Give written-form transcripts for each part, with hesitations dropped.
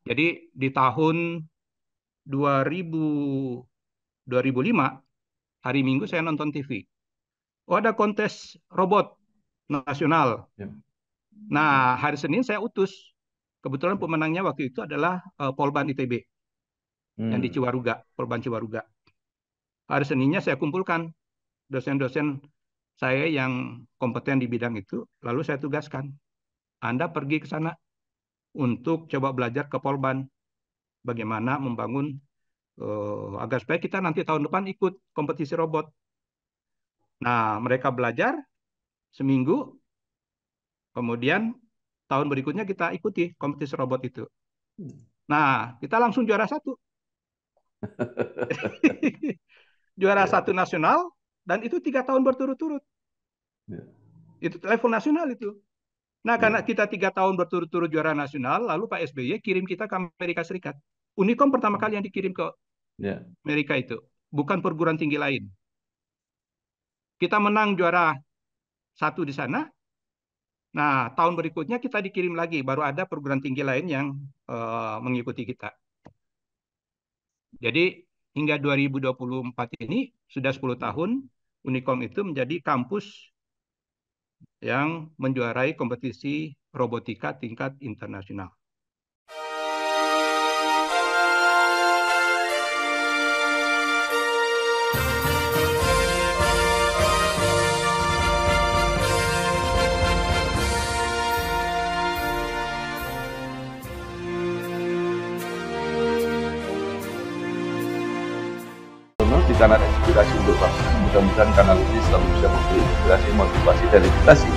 Jadi di tahun 2000, 2005, hari Minggu saya nonton TV. Oh, ada kontes robot nasional. Ya. Nah, hari Senin saya utus. Kebetulan pemenangnya waktu itu adalah Polban ITB yang di Hmm. Ciwaruga, Polban Ciwaruga. Hari Seninnya saya kumpulkan dosen-dosen saya yang kompeten di bidang itu, lalu saya tugaskan. Anda pergi ke sana untuk coba belajar ke Polban, bagaimana membangun agar supaya kita nanti tahun depan ikut kompetisi robot. Nah, mereka belajar seminggu, kemudian tahun berikutnya kita ikuti kompetisi robot itu. Nah, kita langsung juara satu. Juara Ya, satu nasional, dan itu 3 tahun berturut-turut. ya, Itu level nasional itu. Nah, karena ya, kita 3 tahun berturut-turut juara nasional, lalu Pak SBY kirim kita ke Amerika Serikat. Unicom pertama kali yang dikirim ke ya. Amerika itu, bukan perguruan tinggi lain. Kita menang juara satu di sana. Nah, tahun berikutnya kita dikirim lagi, baru ada perguruan tinggi lain yang mengikuti kita. Jadi hingga 2024 ini sudah 10 tahun Unicom itu menjadi kampus yang menjuarai kompetisi robotika tingkat internasional. Di kanal Inspirasi untuk Bangsa, mudah-mudahan kanal ini selalu bisa memberi inspirasi, motivasi, dan edukasi.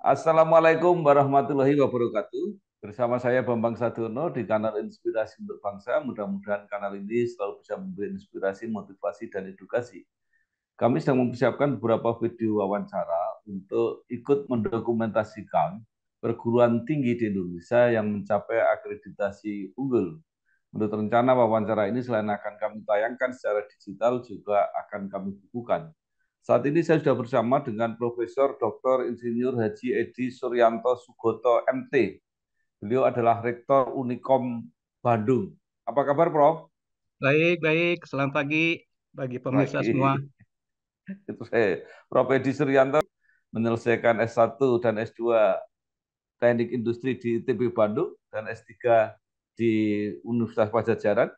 Assalamualaikum warahmatullahi wabarakatuh. Bersama saya Bambang Sadiono di kanal Inspirasi untuk Bangsa. Mudah-mudahan kanal ini selalu bisa memberi inspirasi, motivasi, dan edukasi. Kami sedang mempersiapkan beberapa video wawancara untuk ikut mendokumentasikan perguruan tinggi di Indonesia yang mencapai akreditasi unggul. Menurut rencana wawancara ini selain akan kami tayangkan secara digital juga akan kami bukukan. Saat ini saya sudah bersama dengan Profesor Dr. Insinyur Haji Edi Suryanto Sugoto MT. Beliau adalah Rektor Unicom Bandung. Apa kabar, Prof? Baik, baik. Selamat pagi bagi pemirsa semua. Baik. Itu saya, Prof. Edi Suryanto menyelesaikan S1 dan S2 Teknik Industri di ITB Bandung dan S3 di Universitas Pajajaran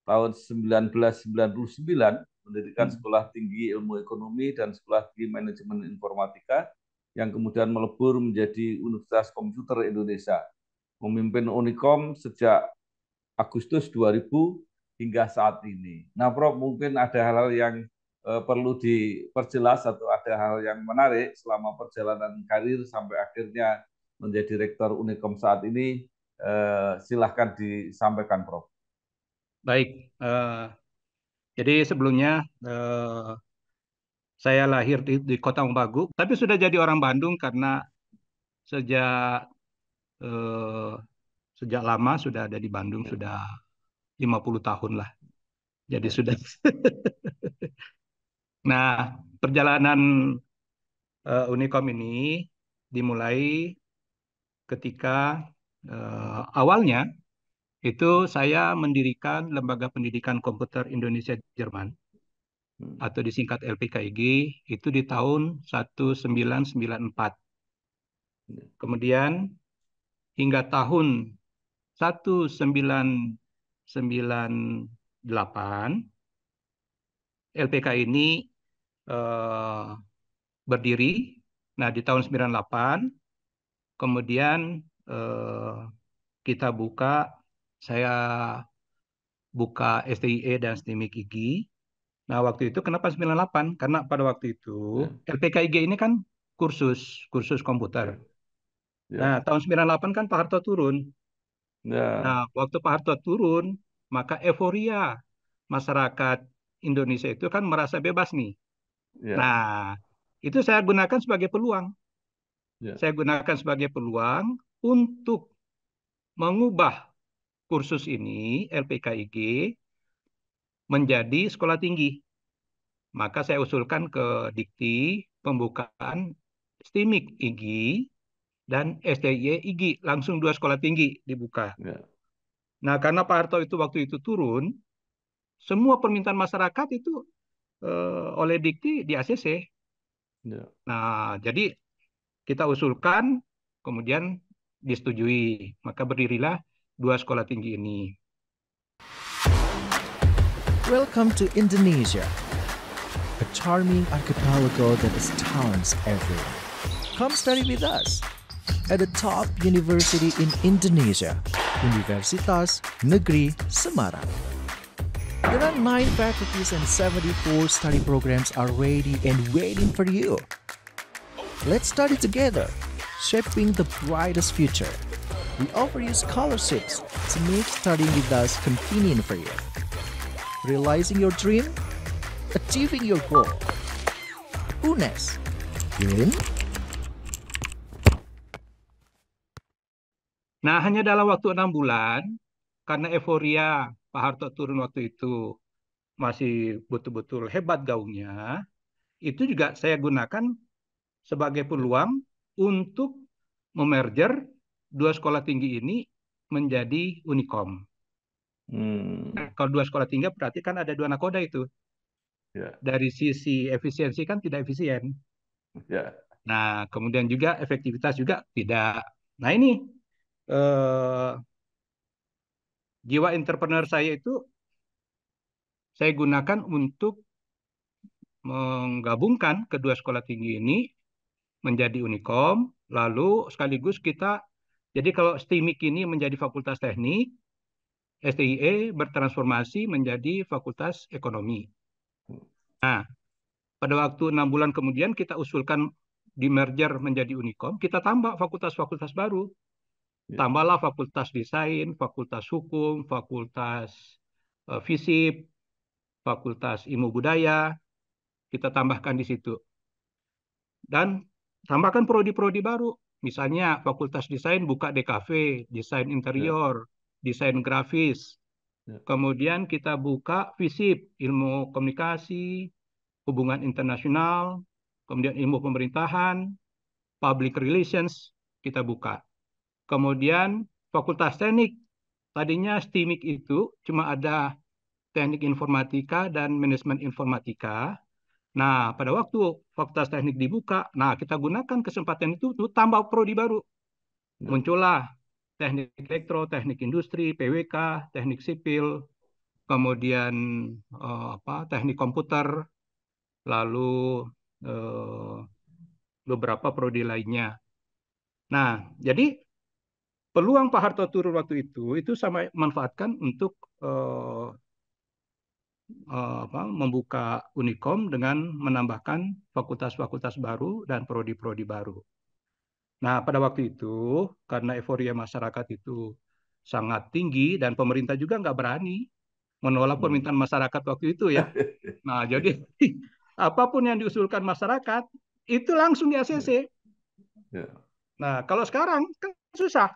tahun 1999, mendirikan Sekolah Tinggi Ilmu Ekonomi dan Sekolah Tinggi Manajemen Informatika yang kemudian melebur menjadi Universitas Komputer Indonesia. Memimpin Unicom sejak Agustus 2000 hingga saat ini. Nah, Prof, mungkin ada hal-hal yang perlu diperjelas atau ada hal yang menarik selama perjalanan karir sampai akhirnya menjadi Rektor Unicom saat ini. Silahkan disampaikan, Prof. Baik. Jadi sebelumnya saya lahir di Kota Mobagu, tapi sudah jadi orang Bandung karena sejak eh, sejak lama sudah ada di Bandung, Ya. sudah 50 tahun lah. Jadi Ya. sudah. Nah, perjalanan Unicom ini dimulai ketika awalnya itu saya mendirikan Lembaga Pendidikan Komputer Indonesia Jerman atau disingkat LPKIG itu di tahun 1994. Kemudian hingga tahun 1998 LPK ini eh, berdiri. Nah, di tahun 98 kemudian eh, kita saya buka STIE dan STIMIK IGI. Nah, waktu itu kenapa 98? Karena pada waktu itu Ya, LPKIG ini kan kursus komputer. ya, Nah, ya, tahun 98 kan Pak Harto turun. Nah, ya, waktu Pak Harto turun, maka euforia masyarakat Indonesia itu kan merasa bebas nih. ya, Nah, itu saya gunakan sebagai peluang. ya, Saya gunakan sebagai peluang untuk mengubah kursus ini, LPKIG, menjadi sekolah tinggi. Maka saya usulkan ke Dikti pembukaan STIMIK IG dan STIE IG, langsung dua sekolah tinggi dibuka. ya, Nah, karena Pak Harto itu waktu itu turun, semua permintaan masyarakat itu oleh Dikti di ACC. ya. Nah, jadi kita usulkan, kemudian disetujui. Maka berdirilah dua sekolah tinggi ini. Welcome to Indonesia, a charming archipelago that astounds everyone. Come study with us at the top university in Indonesia, Universitas Negeri Semarang. There are 9 faculties and 74 study programs are ready and waiting for you. Let's study together, shaping the brightest future. We offer you scholarships to make studying with us convenient for you. Realizing your dream, achieving your goal. UNES. Win. Nah, hanya dalam waktu 6 bulan, karena euforia Pak Harto turun waktu itu masih betul-betul hebat gaungnya, itu juga saya gunakan sebagai peluang untuk memerger dua sekolah tinggi ini menjadi Unikom. Nah, Hmm, kalau dua sekolah tinggi berarti kan ada dua nakoda itu. ya, Dari sisi efisiensi kan tidak efisien. ya, Nah, kemudian juga efektivitas juga tidak. Nah, ini eh, jiwa entrepreneur saya itu saya gunakan untuk menggabungkan kedua sekolah tinggi ini menjadi Unikom, lalu sekaligus kita, jadi kalau STIMIK ini menjadi Fakultas Teknik, STIE bertransformasi menjadi Fakultas Ekonomi. Nah, pada waktu 6 bulan kemudian kita usulkan di merger menjadi Unikom, kita tambah fakultas-fakultas baru. ya, Tambahlah Fakultas Desain, Fakultas Hukum, Fakultas Fisip, Fakultas Ilmu Budaya, kita tambahkan di situ. Dan tambahkan prodi-prodi baru. Misalnya Fakultas Desain buka DKV, Desain ya, Interior, Desain Grafis. ya, Kemudian kita buka FISIP, Ilmu Komunikasi, Hubungan Internasional, kemudian Ilmu Pemerintahan, Public Relations, kita buka. Kemudian Fakultas Teknik, tadinya STIMIK itu cuma ada Teknik Informatika dan Manajemen Informatika. Nah, pada waktu Fakultas Teknik dibuka, nah kita gunakan kesempatan itu untuk tambah prodi baru. ya, Muncullah Teknik Elektro, Teknik Industri, PWK, Teknik Sipil, kemudian Teknik Komputer, lalu eh, beberapa prodi lainnya. Nah, jadi peluang Pak Harto turun waktu itu sama manfaatkan untuk membuka Unikom dengan menambahkan fakultas-fakultas baru dan prodi-prodi baru. Nah, pada waktu itu, karena euforia masyarakat itu sangat tinggi dan pemerintah juga nggak berani menolak hmm. permintaan masyarakat waktu itu ya. Nah, jadi apapun yang diusulkan masyarakat, itu langsung di ACC. Ya, Nah, kalau sekarang kan susah.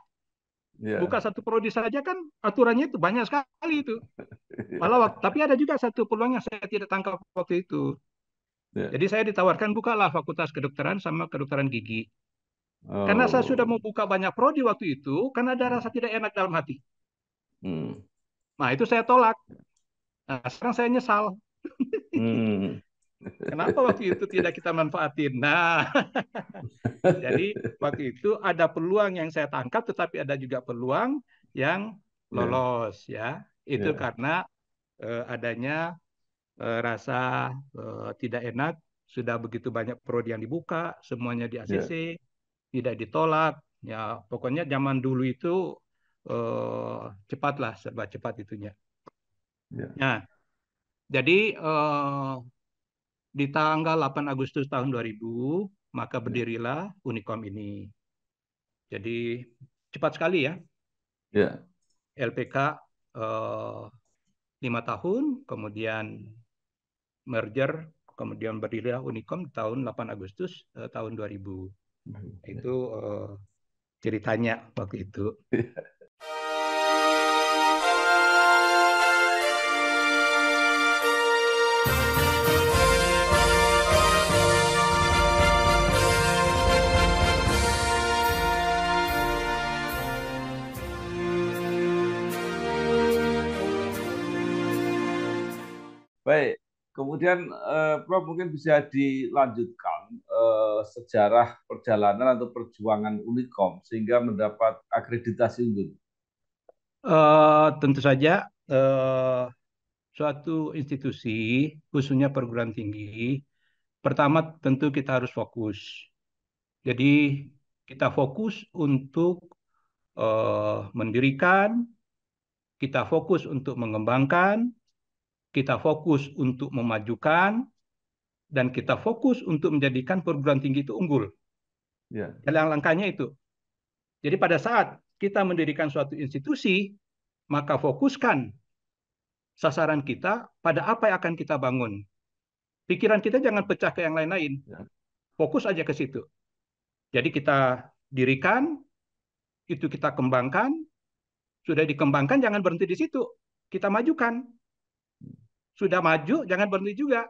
Buka ya, satu prodi saja kan aturannya itu banyak sekali itu. Malah, ya, tapi ada juga satu peluang yang saya tidak tangkap waktu itu. ya. Jadi saya ditawarkan bukalah fakultas kedokteran sama kedokteran gigi. Karena saya sudah Oh, mau buka banyak prodi waktu itu, karena ada rasa tidak enak dalam hati. hmm, Nah, itu saya tolak. Nah, sekarang saya nyesal. hmm. Kenapa waktu itu tidak kita manfaatin? Nah, jadi waktu itu ada peluang yang saya tangkap, tetapi ada juga peluang yang Ya, lolos ya. Itu ya, karena adanya rasa tidak enak, sudah begitu banyak prodi yang dibuka, semuanya di ACC, ya, tidak ditolak. Ya, pokoknya zaman dulu itu cepatlah, serba cepat itunya. ya, Nah, Jadi di tanggal 8 Agustus tahun 2000 maka Ya. berdirilah Unicom ini. Jadi cepat sekali ya. Ya. LPK 5 tahun, kemudian merger, kemudian berdirilah Unicom tahun 8 Agustus tahun 2000. Ya. Itu ceritanya waktu itu. Baik, kemudian Prof mungkin bisa dilanjutkan sejarah perjalanan atau perjuangan Unicom sehingga mendapat akreditasi unggul. Tentu saja suatu institusi, khususnya perguruan tinggi, pertama tentu kita harus fokus. Jadi kita fokus untuk mendirikan, kita fokus untuk mengembangkan, kita fokus untuk memajukan, dan kita fokus untuk menjadikan perguruan tinggi itu unggul. Ya. Dalam langkahnya itu. Jadi pada saat kita mendirikan suatu institusi, maka fokuskan sasaran kita pada apa yang akan kita bangun. Pikiran kita jangan pecah ke yang lain-lain. Ya. Fokus aja ke situ. Jadi kita dirikan, itu kita kembangkan, sudah dikembangkan jangan berhenti di situ. Kita majukan. Sudah maju, jangan berhenti juga.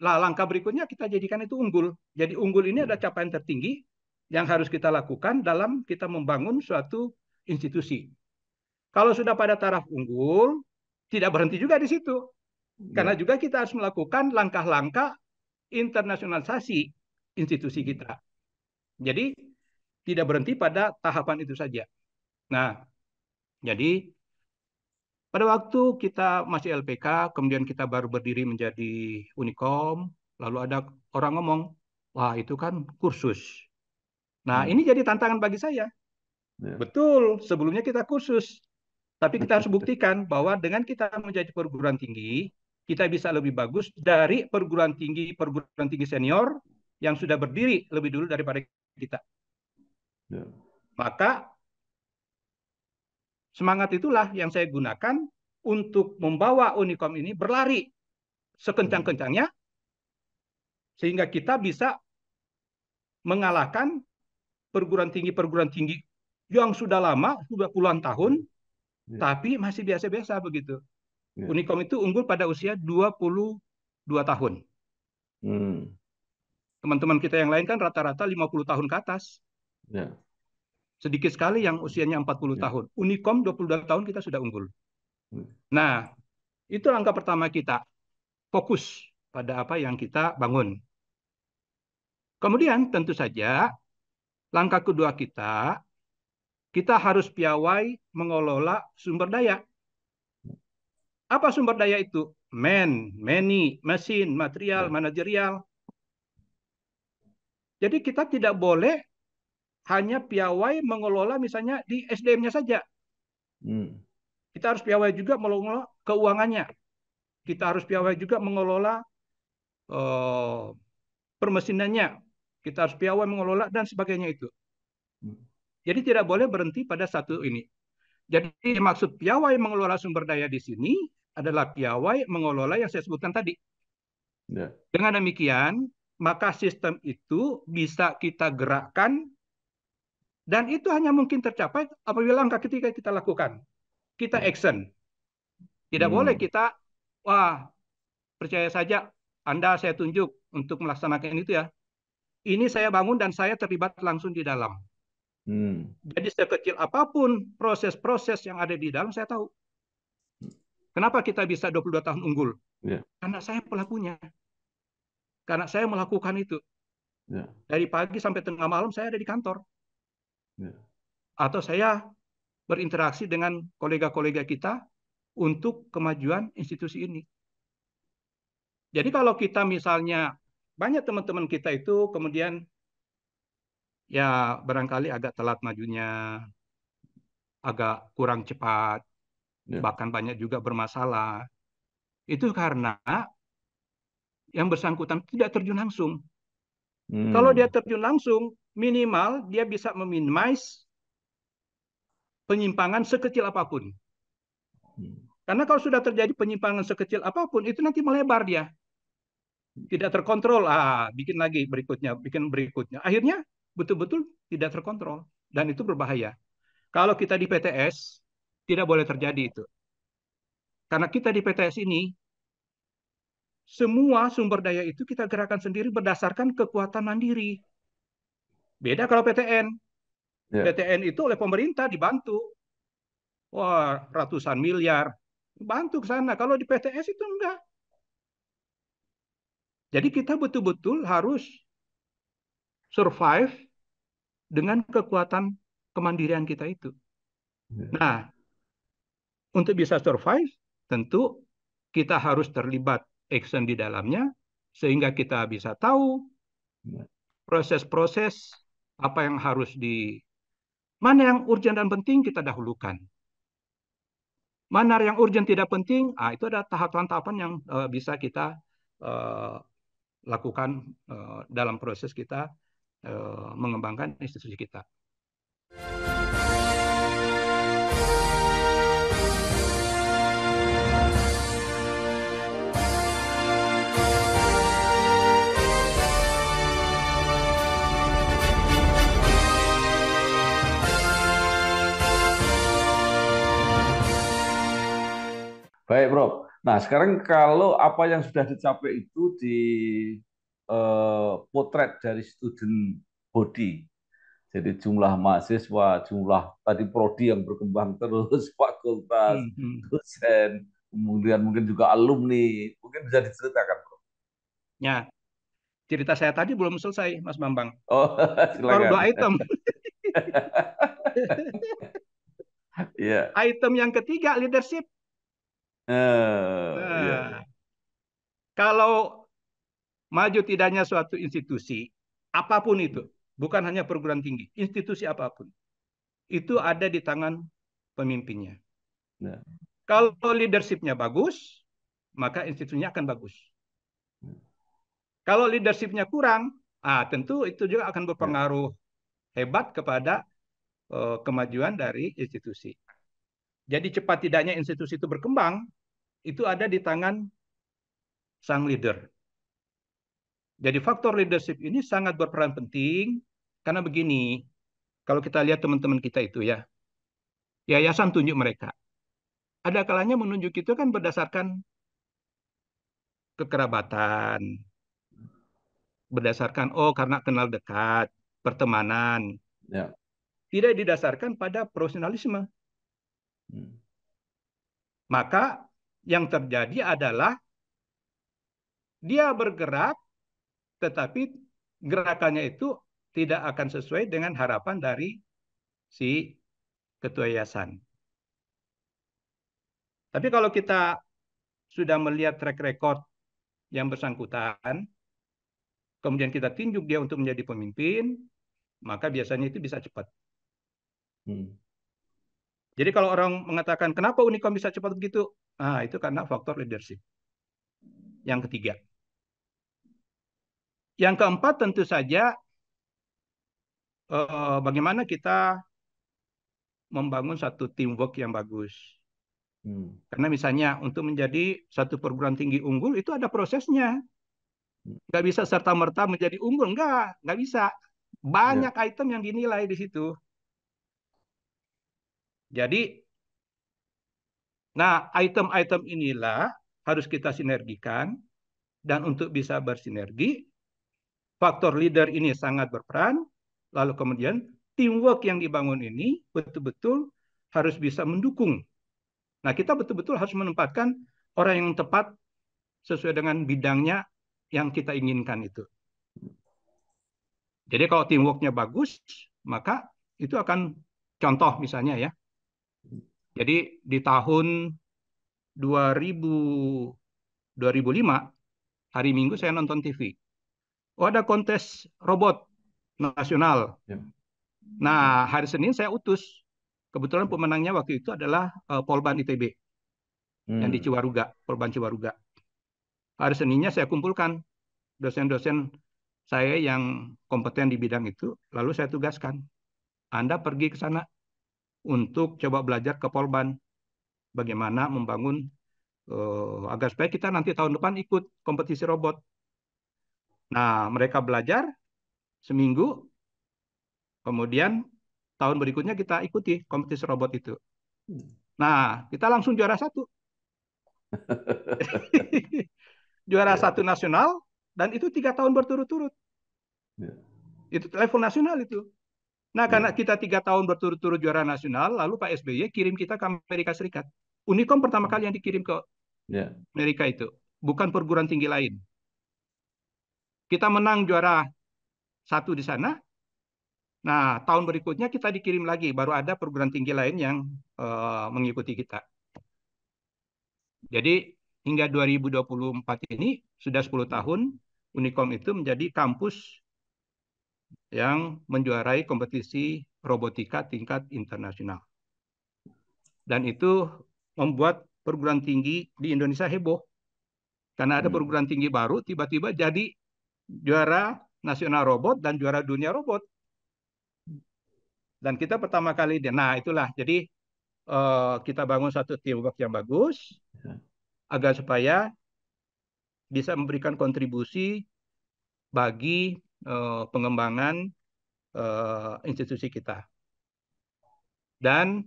Lah, langkah berikutnya kita jadikan itu unggul. Jadi unggul ini adalah capaian tertinggi yang harus kita lakukan dalam kita membangun suatu institusi. Kalau sudah pada taraf unggul, tidak berhenti juga di situ. Karena Ya. juga kita harus melakukan langkah-langkah internasionalisasi institusi kita. Jadi tidak berhenti pada tahapan itu saja. Nah, jadi pada waktu kita masih LPK, kemudian kita baru berdiri menjadi Unicom, lalu ada orang ngomong, wah itu kan kursus. Nah, ini jadi tantangan bagi saya. Ya. Betul, sebelumnya kita kursus. Tapi kita harus buktikan bahwa dengan kita menjadi perguruan tinggi, kita bisa lebih bagus dari perguruan tinggi senior yang sudah berdiri lebih dulu daripada kita. Ya. Maka semangat itulah yang saya gunakan untuk membawa Unicom ini berlari sekencang-kencangnya sehingga kita bisa mengalahkan perguruan tinggi yang sudah lama, sudah puluhan tahun, Ya. tapi masih biasa-biasa begitu. Ya. Unicom itu unggul pada usia 22 tahun. Teman-teman kita yang lain kan rata-rata 50 tahun ke atas. Ya. Sedikit sekali yang usianya 40 Ya. tahun. Unicom 22 tahun kita sudah unggul. Ya. Nah, itu langkah pertama kita. Fokus pada apa yang kita bangun. Kemudian tentu saja langkah kedua kita harus piawai mengelola sumber daya. Apa sumber daya itu? Money, mesin, material, Ya. manajerial. Jadi kita tidak boleh hanya piawai mengelola misalnya di SDM-nya saja. Kita harus piawai juga mengelola keuangannya. Kita harus piawai juga mengelola permesinannya. Kita harus piawai mengelola dan sebagainya itu. Jadi tidak boleh berhenti pada satu ini. Jadi maksud piawai mengelola sumber daya di sini adalah piawai mengelola yang saya sebutkan tadi. Ya. Dengan demikian, maka sistem itu bisa kita gerakkan dan itu hanya mungkin tercapai apabila langkah ketiga kita lakukan. Kita action. Tidak boleh kita, wah percaya saja Anda saya tunjuk untuk melaksanakan itu ya. Ini saya bangun dan saya terlibat langsung di dalam. Jadi sekecil apapun proses-proses yang ada di dalam saya tahu. Kenapa kita bisa 22 tahun unggul? Ya. Karena saya pelakunya. Karena saya melakukan itu. Ya. Dari pagi sampai tengah malam saya ada di kantor. Ya. Atau saya berinteraksi dengan kolega-kolega kita untuk kemajuan institusi ini. Jadi kalau kita misalnya banyak teman-teman kita itu kemudian ya barangkali agak telat majunya, agak kurang cepat, Ya. bahkan banyak juga bermasalah. Itu karena yang bersangkutan tidak terjun langsung. Kalau Hmm. dia terjun langsung, minimal dia bisa meminimize penyimpangan sekecil apapun. Karena kalau sudah terjadi penyimpangan sekecil apapun, itu nanti melebar dia. Tidak terkontrol, bikin lagi berikutnya, bikin berikutnya. Akhirnya betul-betul tidak terkontrol. Dan itu berbahaya. Kalau kita di PTS, tidak boleh terjadi itu. Karena kita di PTS ini, semua sumber daya itu kita gerakan sendiri berdasarkan kekuatan mandiri. Beda kalau PTN. Ya. PTN itu oleh pemerintah dibantu. Wah, ratusan miliar. Bantu ke sana. Kalau di PTS itu enggak. Jadi kita betul-betul harus survive dengan kekuatan kemandirian kita itu. Nah, untuk bisa survive, tentu kita harus terlibat action di dalamnya, sehingga kita bisa tahu proses-proses apa yang harus mana yang urgent dan penting kita dahulukan. Mana yang urgent tidak penting, itu ada tahapan-tahapan yang bisa kita uh, lakukan dalam proses kita mengembangkan institusi kita. Baik, Bro. Nah, sekarang kalau apa yang sudah dicapai itu potret dari student body. Jadi jumlah mahasiswa, jumlah tadi prodi yang berkembang terus, fakultas, dosen, kemudian mungkin juga alumni. Mungkin bisa diceritakan, Bro. Ya, cerita saya tadi belum selesai, Mas Bambang. Oh, Baru 2 silakan. item. Iya. Item yang ketiga, leadership. Iya. Nah, kalau maju tidaknya suatu institusi, apapun itu, bukan hanya perguruan tinggi, institusi apapun, itu ada di tangan pemimpinnya. Ya. Kalau leadershipnya bagus, maka institusinya akan bagus. Kalau leadershipnya kurang, tentu itu juga akan berpengaruh hebat kepada kemajuan dari institusi. Jadi cepat tidaknya institusi itu berkembang, itu ada di tangan sang leader. Jadi faktor leadership ini sangat berperan penting, karena begini, kalau kita lihat teman-teman kita itu ya, yayasan tunjuk mereka. Ada kalanya menunjuk itu kan berdasarkan kekerabatan, berdasarkan karena kenal dekat, pertemanan. Ya. Tidak didasarkan pada profesionalisme. Maka yang terjadi adalah dia bergerak, tetapi gerakannya itu tidak akan sesuai dengan harapan dari si ketua yayasan. Tapi kalau kita sudah melihat track record yang bersangkutan, kemudian kita tunjuk dia untuk menjadi pemimpin, maka biasanya itu bisa cepat. Jadi kalau orang mengatakan, kenapa Unicom bisa cepat begitu? Itu karena faktor leadership. Yang ketiga. Yang keempat tentu saja, bagaimana kita membangun satu teamwork yang bagus. Karena misalnya untuk menjadi satu perguruan tinggi unggul itu ada prosesnya. Nggak bisa serta-merta menjadi unggul, nggak bisa. Banyak item yang dinilai di situ. Jadi, item-item inilah harus kita sinergikan, dan untuk bisa bersinergi, faktor leader ini sangat berperan, lalu kemudian teamwork yang dibangun ini betul-betul harus bisa mendukung. Nah, kita betul-betul harus menempatkan orang yang tepat sesuai dengan bidangnya yang kita inginkan itu. Jadi kalau teamworknya bagus, maka itu akan contoh misalnya ya. Jadi di tahun 2005, hari Minggu saya nonton TV. Ada kontes robot nasional. Nah, hari Senin saya utus. Kebetulan pemenangnya waktu itu adalah Polban ITB. Yang di Ciwaruga, Polban Ciwaruga. Hari Seninnya saya kumpulkan dosen-dosen saya yang kompeten di bidang itu, lalu saya tugaskan. Anda pergi ke sana untuk coba belajar ke Polban, bagaimana membangun agar supaya kita nanti tahun depan ikut kompetisi robot. Nah, mereka belajar seminggu, kemudian tahun berikutnya kita ikuti kompetisi robot itu. Nah, kita langsung juara satu. Juara Ya, satu nasional, dan itu 3 tahun berturut-turut. ya, Itu level nasional itu. Nah, ya, karena kita 3 tahun berturut-turut juara nasional, lalu Pak SBY kirim kita ke Amerika Serikat. Unicom pertama kali yang dikirim ke ya. Amerika itu, bukan perguruan tinggi lain. Kita menang juara satu di sana. Nah, tahun berikutnya kita dikirim lagi, baru ada perguruan tinggi lain yang mengikuti kita. Jadi hingga 2024 ini sudah 10 tahun Unicom itu menjadi kampus yang menjuarai kompetisi robotika tingkat internasional. Dan itu membuat perguruan tinggi di Indonesia heboh. Karena ada perguruan tinggi baru tiba-tiba jadi juara nasional robot dan juara dunia robot. Dan kita pertama kali, nah itulah, jadi kita bangun satu teamwork yang bagus agar supaya bisa memberikan kontribusi bagi pengembangan institusi kita. Dan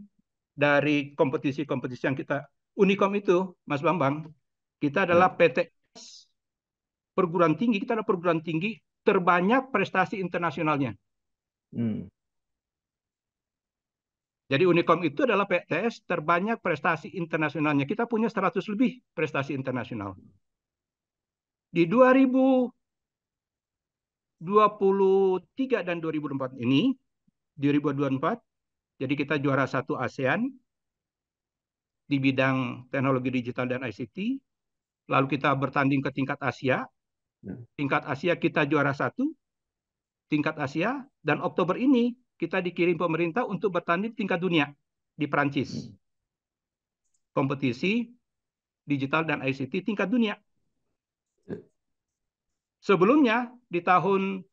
dari kompetisi-kompetisi yang kita, Unicom itu, Mas Bambang, kita adalah Ya. PTS perguruan tinggi, kita adalah perguruan tinggi terbanyak prestasi internasionalnya. Hmm. Jadi Unicom itu adalah PTS terbanyak prestasi internasionalnya. Kita punya 100 lebih prestasi internasional. Di 2023 dan 2024 ini, 2024, jadi kita juara satu ASEAN di bidang teknologi digital dan ICT. Lalu kita bertanding ke tingkat Asia. Ya. Tingkat Asia kita juara satu, tingkat Asia. Dan Oktober ini kita dikirim pemerintah untuk bertanding tingkat dunia di Prancis. Kompetisi digital dan ICT tingkat dunia. Sebelumnya di tahun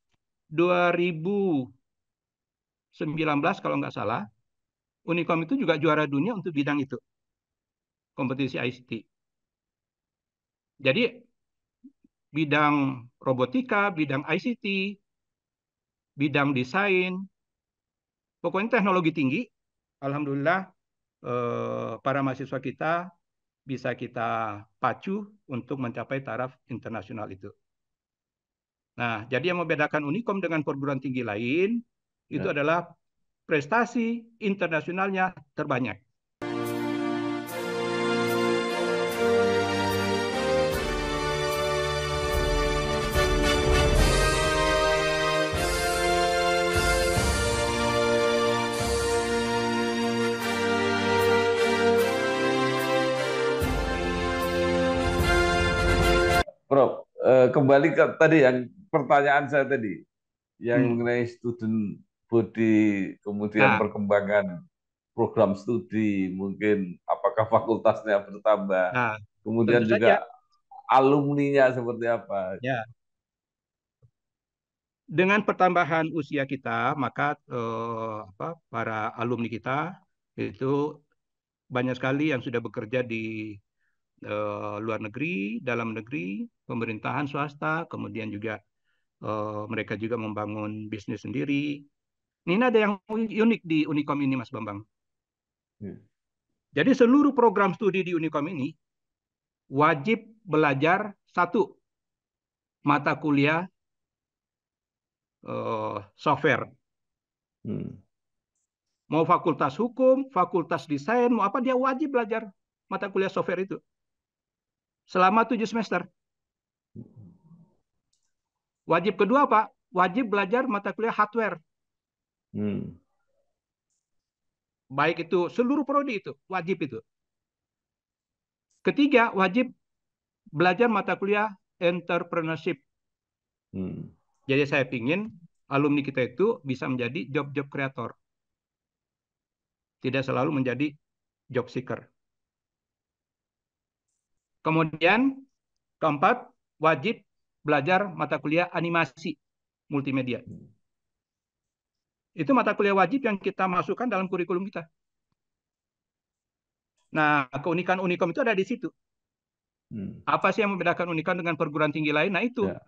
2019 kalau nggak salah, Unicom itu juga juara dunia untuk bidang itu, kompetisi ICT. Jadi bidang robotika, bidang ICT, bidang desain, pokoknya teknologi tinggi. Alhamdulillah para mahasiswa kita bisa kita pacu untuk mencapai taraf internasional itu. Nah, jadi yang membedakan Unicom dengan perguruan tinggi lain itu Ya. adalah prestasi internasionalnya terbanyak. Prof, kembali ke tadi yang pertanyaan saya tadi, yang mengenai student body, kemudian Nah, perkembangan program studi, mungkin apakah fakultasnya bertambah, nah, tentu kemudian saja. juga alumninya seperti apa. Ya, dengan pertambahan usia kita, maka para alumni kita itu banyak sekali yang sudah bekerja di luar negeri, dalam negeri, pemerintahan swasta, kemudian juga mereka juga membangun bisnis sendiri. Ini ada yang unik di Unicom ini, Mas Bambang. Jadi seluruh program studi di Unicom ini wajib belajar satu mata kuliah software. Mau fakultas hukum, fakultas desain, mau apa, dia wajib belajar mata kuliah software itu selama 7 semester. Wajib kedua, Pak, wajib belajar mata kuliah hardware. Baik itu seluruh prodi itu, wajib itu. Ketiga, wajib belajar mata kuliah entrepreneurship. Jadi saya ingin alumni kita itu bisa menjadi job creator. Tidak selalu menjadi job seeker. Kemudian Keempat, wajib belajar mata kuliah animasi multimedia. Itu mata kuliah wajib yang kita masukkan dalam kurikulum kita. Nah, keunikan Unikom itu ada di situ. Apa sih yang membedakan Unikom dengan perguruan tinggi lain? Nah, itu. Ya.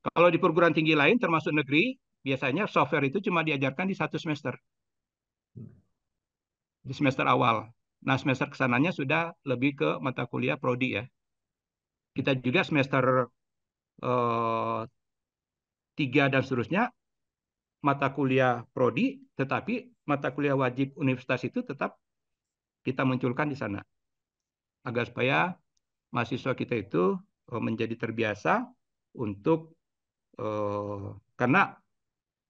Kalau di perguruan tinggi lain, termasuk negeri, biasanya software itu cuma diajarkan di 1 semester. Di semester awal. Nah, semester kesananya sudah lebih ke mata kuliah prodi ya. Kita juga semester 3 dan seterusnya, mata kuliah prodi, tetapi mata kuliah wajib universitas itu tetap kita munculkan di sana. Agar supaya mahasiswa kita itu menjadi terbiasa untuk, karena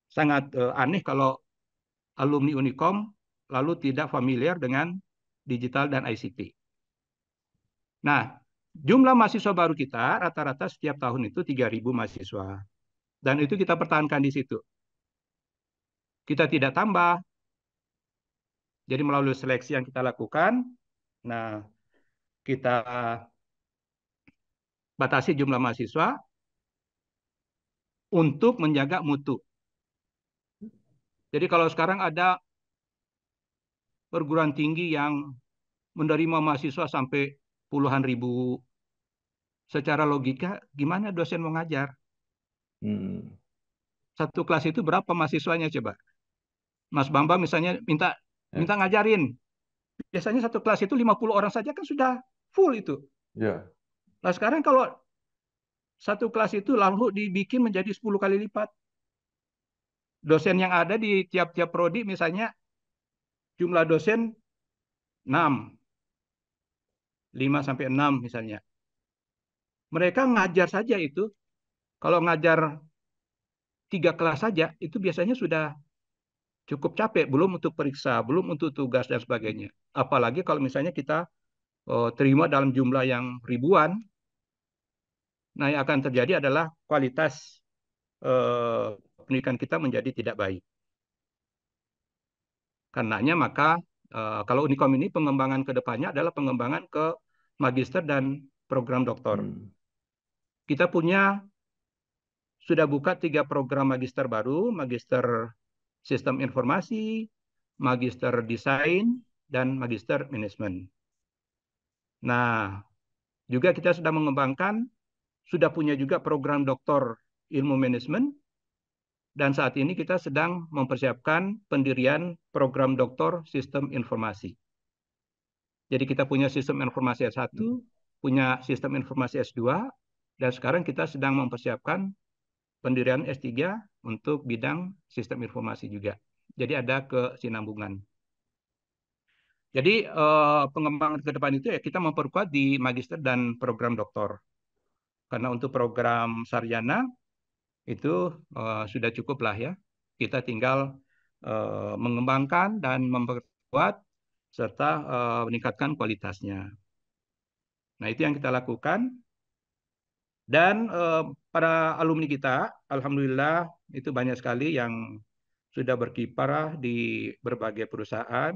sangat aneh kalau alumni Unikom lalu tidak familiar dengan digital dan ICT. Nah, jumlah mahasiswa baru kita rata-rata setiap tahun itu 3.000 mahasiswa. Dan itu kita pertahankan di situ. Kita tidak tambah. Jadi melalui seleksi yang kita lakukan, nah kita batasi jumlah mahasiswa untuk menjaga mutu. Jadi kalau sekarang ada perguruan tinggi yang menerima mahasiswa sampai puluhan ribu, secara logika gimana dosen mau ngajar? Satu kelas itu berapa mahasiswanya coba? Mas Bambang misalnya minta Ya. ngajarin. Biasanya satu kelas itu 50 orang saja kan sudah full itu. Ya. Nah sekarang kalau satu kelas itu lalu dibikin menjadi 10 kali lipat. Dosen yang ada di tiap-tiap prodi misalnya jumlah dosen 6, 5 sampai 6 misalnya. Mereka ngajar saja itu, kalau ngajar 3 kelas saja, itu biasanya sudah cukup capek, belum untuk periksa, belum untuk tugas dan sebagainya. Apalagi kalau misalnya kita terima dalam jumlah yang ribuan, nah yang akan terjadi adalah kualitas pendidikan kita menjadi tidak baik. Karenanya maka kalau Unikom ini pengembangan ke depannya adalah pengembangan ke magister dan program doktor. Kita sudah buka 3 program magister baru, magister sistem informasi, magister desain, dan magister manajemen. Nah, juga kita sudah mengembangkan, sudah punya juga program doktor ilmu manajemen, dan saat ini kita sedang mempersiapkan pendirian program doktor sistem informasi. Jadi kita punya sistem informasi S1, punya sistem informasi S2, dan sekarang kita sedang mempersiapkan pendirian S3 untuk bidang sistem informasi juga. Jadi ada kesinambungan. Jadi pengembangan ke depan itu ya kita memperkuat di magister dan program doktor. Karena untuk program sarjana itu sudah cukup lah ya. Kita tinggal mengembangkan dan memperkuat serta meningkatkan kualitasnya. Nah itu yang kita lakukan. Dan para alumni kita, alhamdulillah itu banyak sekali yang sudah berkiprah di berbagai perusahaan,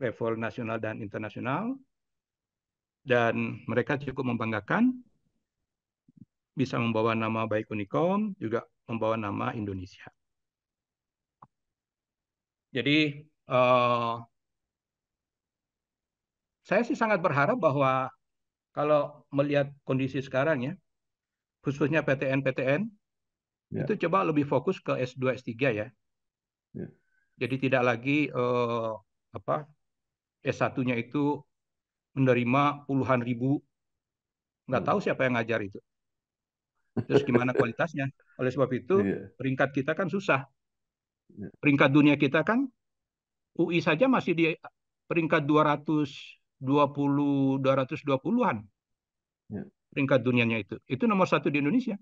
level nasional dan internasional. Dan mereka cukup membanggakan, bisa membawa nama baik Unikom, juga membawa nama Indonesia. Jadi saya sih sangat berharap bahwa kalau melihat kondisi sekarang ya, khususnya PTN-PTN, itu coba lebih fokus ke S2, S3 ya. Jadi tidak lagi S1-nya itu menerima puluhan ribu, nggak tahu siapa yang ngajar itu. Terus gimana kualitasnya? Oleh sebab itu, peringkat kita kan susah. Peringkat dunia kita kan, UI saja masih di peringkat 220-220-an. Peringkat dunianya itu. Itu nomor 1 di Indonesia.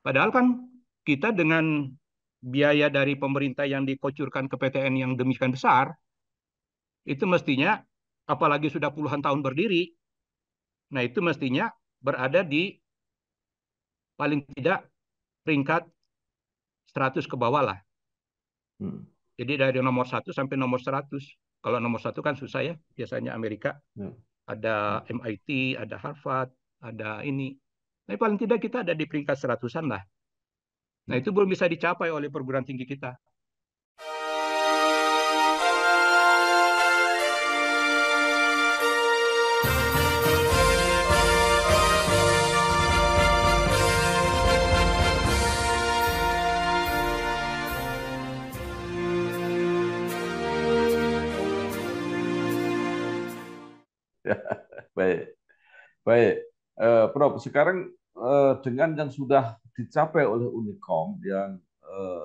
Padahal kan kita dengan biaya dari pemerintah yang dikucurkan ke PTN yang demikian besar, itu mestinya, apalagi sudah puluhan tahun berdiri, nah itu mestinya berada di paling tidak peringkat 100 ke bawah lah. Jadi dari nomor 1 sampai nomor 100. Kalau nomor 1 kan susah ya, biasanya Amerika. ada MIT, ada Harvard, ada ini. Tapi paling tidak kita ada di peringkat seratusan lah. Nah, itu belum bisa dicapai oleh perguruan tinggi kita. Baik, baik. Prof, sekarang dengan yang sudah dicapai oleh Unicom yang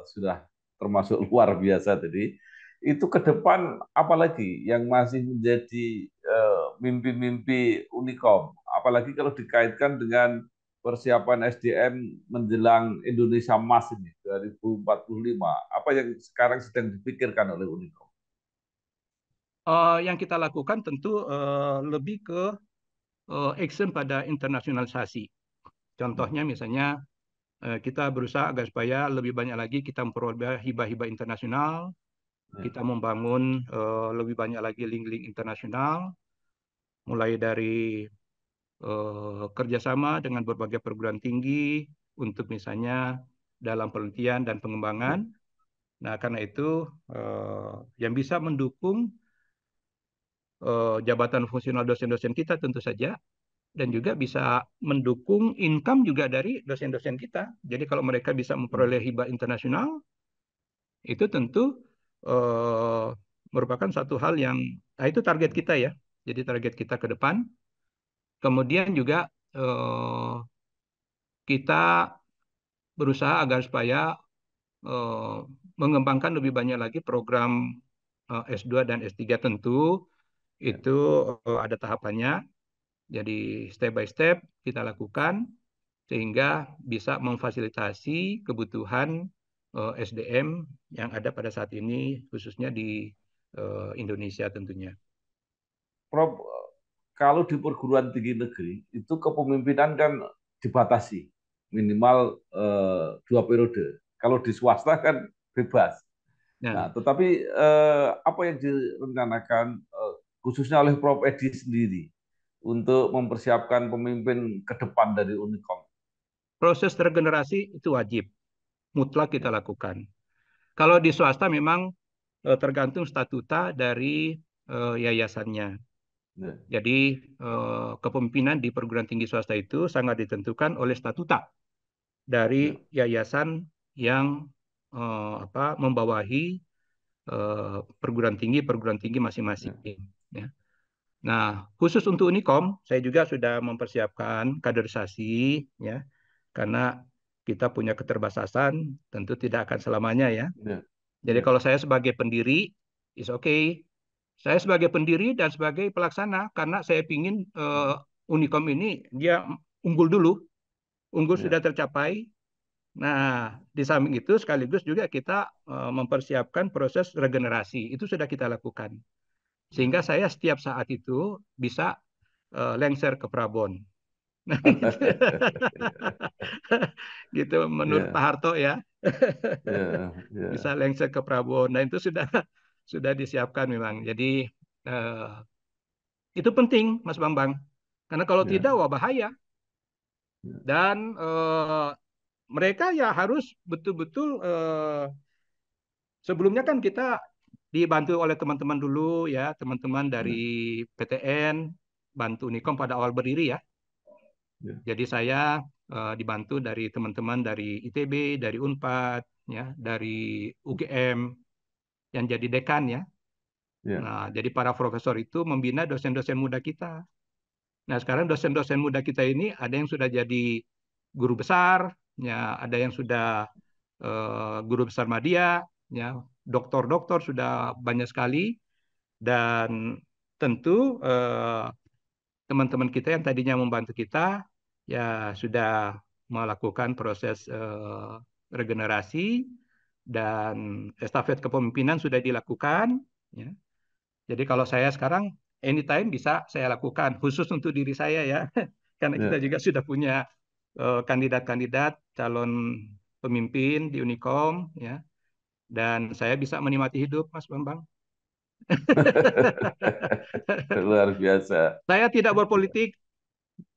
sudah termasuk luar biasa tadi, itu ke depan apalagi yang masih menjadi mimpi-mimpi Unicom, apalagi kalau dikaitkan dengan persiapan SDM menjelang Indonesia Emas ini 2045, apa yang sekarang sedang dipikirkan oleh Unicom? Yang kita lakukan tentu lebih ke action pada internasionalisasi. Contohnya misalnya kita berusaha agar supaya lebih banyak lagi kita memperoleh hibah-hibah internasional, kita membangun lebih banyak lagi link-link internasional, mulai dari kerjasama dengan berbagai perguruan tinggi untuk misalnya dalam penelitian dan pengembangan. Nah, karena itu yang bisa mendukung jabatan fungsional dosen-dosen kita tentu saja, dan juga bisa mendukung income juga dari dosen-dosen kita. Jadi kalau mereka bisa memperoleh hibah internasional, itu tentu merupakan satu hal yang, nah itu target kita ya. Jadi target kita ke depan. Kemudian juga kita berusaha agar supaya mengembangkan lebih banyak lagi program S2 dan S3 tentu. Itu ada tahapannya. Jadi step by step kita lakukan sehingga bisa memfasilitasi kebutuhan SDM yang ada pada saat ini, khususnya di Indonesia tentunya. Prof, kalau di perguruan tinggi negeri itu kepemimpinan kan dibatasi minimal 2 periode. Kalau di swasta kan bebas. Nah, Nah, tetapi apa yang direncanakan khususnya oleh Prof Edi sendiri untuk mempersiapkan pemimpin ke depan dari Unicom? proses regenerasi itu wajib, mutlak kita Ya, lakukan. Kalau di swasta memang tergantung statuta dari yayasannya. ya, Jadi kepemimpinan di perguruan tinggi swasta itu sangat ditentukan oleh statuta ya, dari yayasan yang membawahi perguruan tinggi masing-masing. ya, Ya. Nah, khusus untuk Unicom, saya juga sudah mempersiapkan kaderisasi, ya, karena kita punya keterbatasan, tentu tidak akan selamanya ya. ya, Jadi ya, kalau saya sebagai pendiri, is okay. Saya sebagai pendiri dan sebagai pelaksana, karena saya ingin Unicom ini dia unggul dulu, unggul ya, sudah tercapai. Nah, di samping itu sekaligus juga kita mempersiapkan proses regenerasi. Itu sudah kita lakukan. ya. Sehingga saya setiap saat itu bisa lengser ke Prabon. Nah, gitu. Gitu menurut Pak Ya, Harto ya. ya, Bisa ya, lengser ke Prabon. Nah, itu sudah sudah disiapkan memang. Jadi itu penting, Mas Bambang. Karena kalau ya, tidak, wah bahaya. ya, Dan mereka ya harus betul-betul sebelumnya kan kita dibantu oleh teman-teman dulu ya, teman-teman dari ya, PTN, bantu Unicom pada awal berdiri ya. ya, Jadi saya dibantu dari teman-teman dari ITB, dari Unpad, ya, dari UGM yang jadi dekan ya. ya, Nah, jadi para profesor itu membina dosen-dosen muda kita. Nah, sekarang dosen-dosen muda kita ini ada yang sudah jadi guru besar, ya, ada yang sudah guru besar madya, ya, doktor-doktor sudah banyak sekali, dan tentu teman-teman kita yang tadinya membantu kita ya sudah melakukan proses regenerasi dan estafet kepemimpinan sudah dilakukan. Ya. Jadi kalau saya sekarang anytime bisa saya lakukan khusus untuk diri saya ya, karena kita ya. juga sudah punya kandidat-kandidat calon pemimpin di Unicom ya, dan saya bisa menikmati hidup, Mas Bambang. Luar biasa. Saya tidak berpolitik,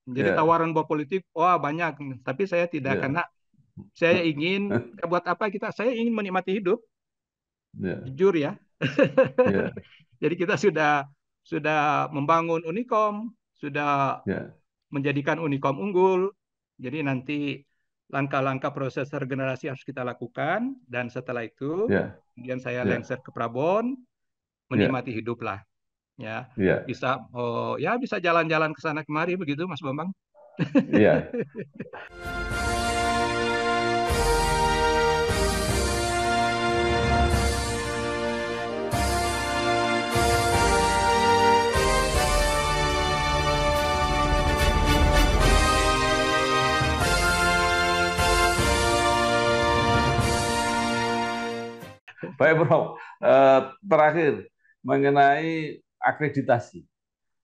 jadi Ya, tawaran berpolitik, wah banyak. Tapi saya tidak, ya, karena saya ingin, buat apa kita? Saya ingin menikmati hidup, ya, jujur ya. ya, Jadi kita sudah membangun Unicom, sudah ya, menjadikan Unicom unggul. Jadi nanti langkah-langkah proses regenerasi harus kita lakukan, dan setelah itu ya, kemudian saya ya, lengser ke Prabon, ya, menikmati hidup lah, ya. ya, Bisa, oh ya, bisa jalan-jalan ke sana kemari begitu, Mas Bambang. ya. Baik, Bro. Terakhir mengenai akreditasi.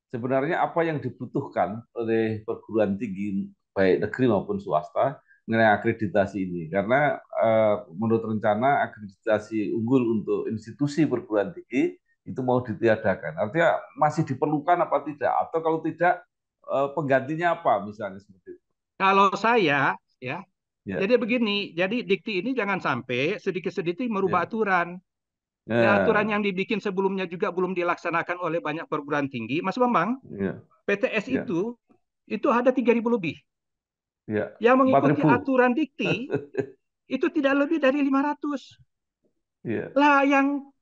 Sebenarnya apa yang dibutuhkan oleh perguruan tinggi baik negeri maupun swasta mengenai akreditasi ini? Karena menurut rencana akreditasi unggul untuk institusi perguruan tinggi itu mau ditiadakan. Artinya masih diperlukan apa tidak? Atau kalau tidak penggantinya apa misalnya seperti itu? Kalau saya, ya, Ya, jadi begini, jadi dikti ini jangan sampai sedikit-sedikit merubah ya, aturan. Dan aturan ya, yang dibikin sebelumnya juga belum dilaksanakan oleh banyak perguruan tinggi. Mas Bambang, ya, PTS ya, itu ada 3.000 lebih. ya. Yang Empat mengikuti ribu. aturan dikti itu tidak lebih dari 500. Ya, Lah yang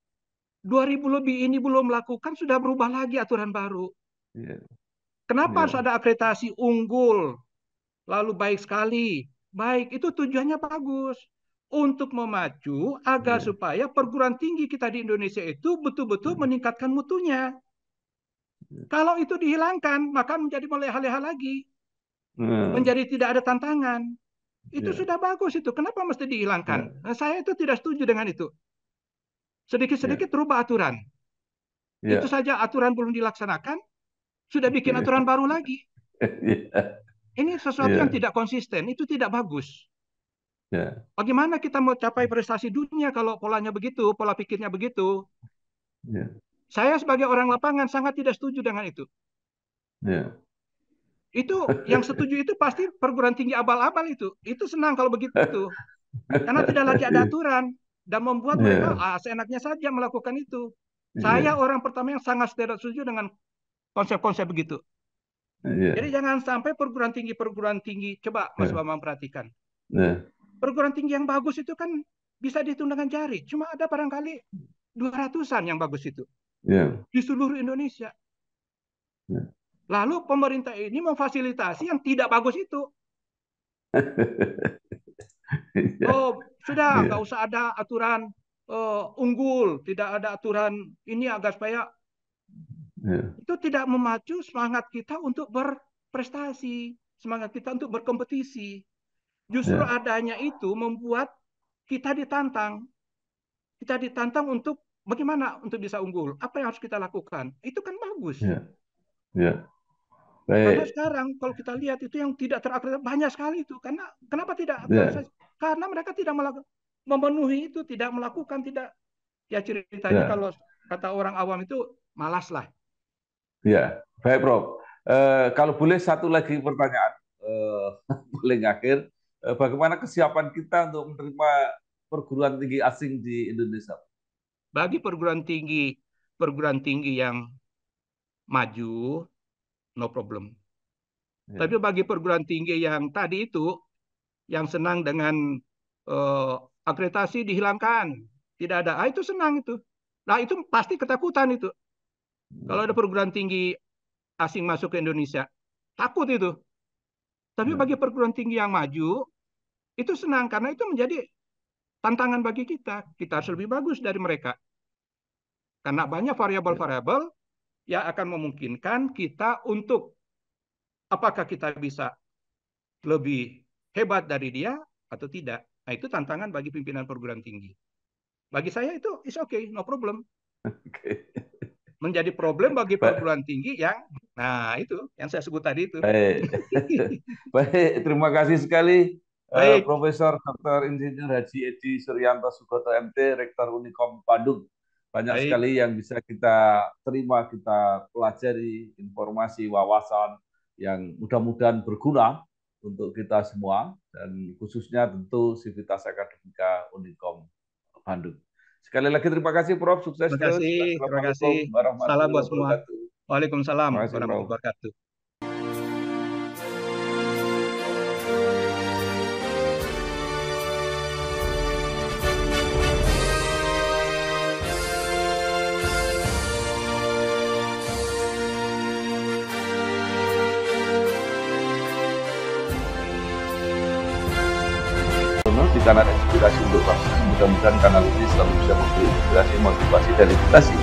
2.000 lebih ini belum melakukan, sudah berubah lagi aturan baru. ya, Kenapa harus ya, ada akreditasi unggul? Lalu baik sekali. Baik, itu tujuannya bagus. Untuk memacu agar ya, supaya perguruan tinggi kita di Indonesia itu betul-betul meningkatkan mutunya. Kalau itu dihilangkan, maka menjadi meleha-leha lagi. ya, Menjadi tidak ada tantangan. Itu ya, sudah bagus itu. Kenapa mesti dihilangkan? ya, Nah, saya itu tidak setuju dengan itu. Sedikit-sedikit ya, rubah aturan. Itu ya, saja aturan belum dilaksanakan, sudah bikin aturan baru lagi. ya, Ini sesuatu yang ya, tidak konsisten, itu tidak bagus. ya, Bagaimana kita mau capai prestasi dunia kalau polanya begitu, pola pikirnya begitu? ya, Saya sebagai orang lapangan sangat tidak setuju dengan itu. ya. Itu yang setuju itu pasti perguruan tinggi abal-abal itu. Itu senang kalau begitu. Karena tidak lagi ada aturan dan membuat mereka Ya, seenaknya saja melakukan itu. Saya ya, orang pertama yang sangat tidak setuju dengan konsep-konsep begitu. Jadi ya, jangan sampai perguruan tinggi, coba Mas ya, Bambang perhatikan. ya, Perguruan tinggi yang bagus itu kan bisa dihitung dengan jari. Cuma ada barangkali 200-an yang bagus itu ya, di seluruh Indonesia. ya. Lalu pemerintah ini memfasilitasi yang tidak bagus itu. Ya, Oh, sudah nggak ya, usah ada aturan unggul, tidak ada aturan ini agar supaya ya, itu tidak memacu semangat kita untuk berprestasi, semangat kita untuk berkompetisi. Justru ya, adanya itu membuat kita ditantang. Kita ditantang untuk bagaimana untuk bisa unggul. Apa yang harus kita lakukan? Itu kan bagus. ya, ya. Karena Baik, sekarang kalau kita lihat itu yang tidak terakreditasi banyak sekali itu. Karena kenapa tidak ya, akreditasi? Karena mereka tidak melakukan, memenuhi itu, tidak melakukan, tidak, ya ceritanya ya, kalau kata orang awam itu malas lah. ya. Baik, Prof. Kalau boleh satu lagi pertanyaan, paling akhir, bagaimana kesiapan kita untuk menerima perguruan tinggi asing di Indonesia? Bagi perguruan tinggi yang maju, no problem. Tapi Ya, bagi perguruan tinggi yang tadi itu, yang senang dengan eh, akreditasi dihilangkan, tidak ada, itu senang itu. Nah itu pasti ketakutan itu. Kalau ada perguruan tinggi asing masuk ke Indonesia, takut itu. Tapi ya, bagi perguruan tinggi yang maju, itu senang karena itu menjadi tantangan bagi kita. Kita harus lebih bagus dari mereka. Karena banyak ya, variabel-variabel yang akan memungkinkan kita untuk apakah kita bisa lebih hebat dari dia atau tidak. Nah, itu tantangan bagi pimpinan perguruan tinggi. Bagi saya itu is okay, no problem. oke. Menjadi problem bagi Baik, perguruan tinggi yang, nah itu yang saya sebut tadi itu. baik. Baik, terima kasih sekali Baik, Profesor Dr. Insinyur Haji Edi Suryanto Sugoto MT, Rektor Unikom Bandung. banyak Baik. sekali yang bisa kita terima, kita pelajari, informasi, wawasan yang mudah-mudahan berguna untuk kita semua, dan khususnya tentu Civitas Akademika Unikom Bandung. Sekali lagi terima kasih Prof, sukses Terima terus. kasih. Terima kasih. Assalamualaikum Salam buat warahmatullahi semua. wabarakatuh. Waalaikumsalam Terima kasih, Prof. warahmatullahi wabarakatuh. Di kanal inspirasi untuk bangsa, mudah-mudahan kanal ini selalu bisa memberi inspirasi, motivasi, dan edukasi